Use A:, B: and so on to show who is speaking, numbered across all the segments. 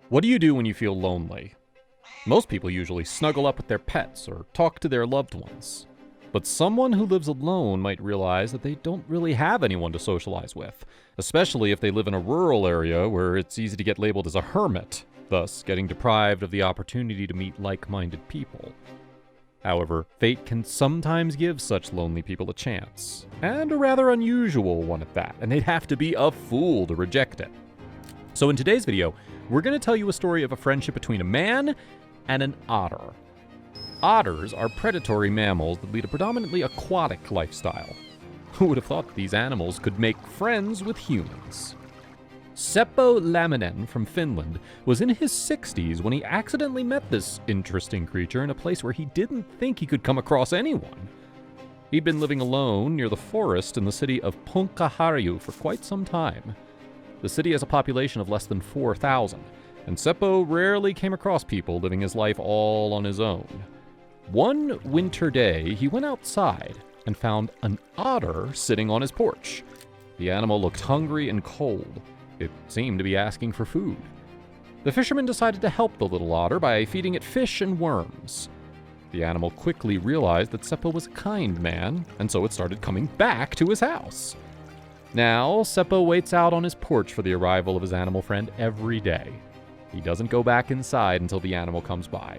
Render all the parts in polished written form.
A: What do you do when you feel lonely? Most people usually snuggle up with their pets or talk to their loved ones. But someone who lives alone might realize that they don't really have anyone to socialize with, especially if they live in a rural area where it's easy to get labeled as a hermit, thus getting deprived of the opportunity to meet like-minded people. However, fate can sometimes give such lonely people a chance, and a rather unusual one at that, and they'd have to be a fool to reject it. So in today's video, we're going to tell you a story of a friendship between a man and an otter. Otters are predatory mammals that lead a predominantly aquatic lifestyle. Who would have thought these animals could make friends with humans? Seppo Lamminen from Finland was in his 60s when he accidentally met this interesting creature in a place where he didn't think he could come across anyone. He'd been living alone near the forest in the city of Punkaharju for quite some time. The city has a population of less than 4,000, and Seppo rarely came across people living his life all on his own. One winter day, he went outside and found an otter sitting on his porch. The animal looked hungry and cold. It seemed to be asking for food. The fisherman decided to help the little otter by feeding it fish and worms. The animal quickly realized that Seppo was a kind man, and so it started coming back to his house. Now, Seppo waits out on his porch for the arrival of his animal friend every day. He doesn't go back inside until the animal comes by.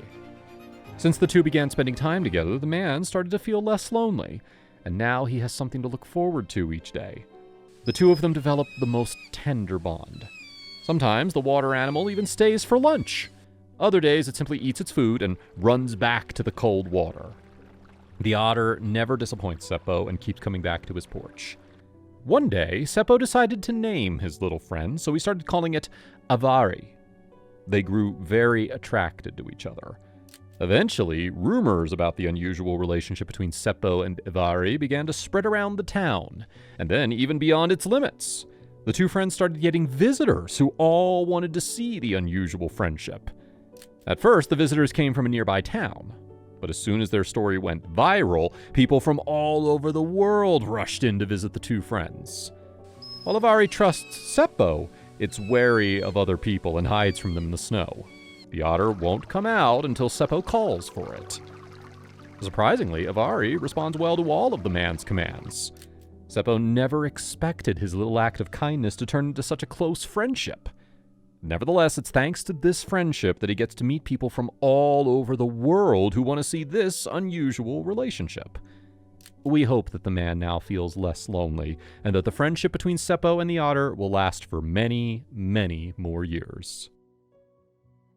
A: Since the two began spending time together, the man started to feel less lonely, and now he has something to look forward to each day. The two of them develop the most tender bond. Sometimes the water animal even stays for lunch. Other days it simply eats its food and runs back to the cold water. The otter never disappoints Seppo and keeps coming back to his porch. One day, Seppo decided to name his little friend, so he started calling it Avari. They grew very attracted to each other. Eventually, rumors about the unusual relationship between Seppo and Avari began to spread around the town, and then even beyond its limits. The two friends started getting visitors who all wanted to see the unusual friendship. At first, the visitors came from a nearby town, but as soon as their story went viral, people from all over the world rushed in to visit the two friends. While Avari trusts Seppo, it's wary of other people and hides from them in the snow. The otter won't come out until Seppo calls for it. Surprisingly, Avari responds well to all of the man's commands. Seppo never expected his little act of kindness to turn into such a close friendship. Nevertheless, it's thanks to this friendship that he gets to meet people from all over the world who want to see this unusual relationship. We hope that the man now feels less lonely, and that the friendship between Seppo and the otter will last for many, many more years.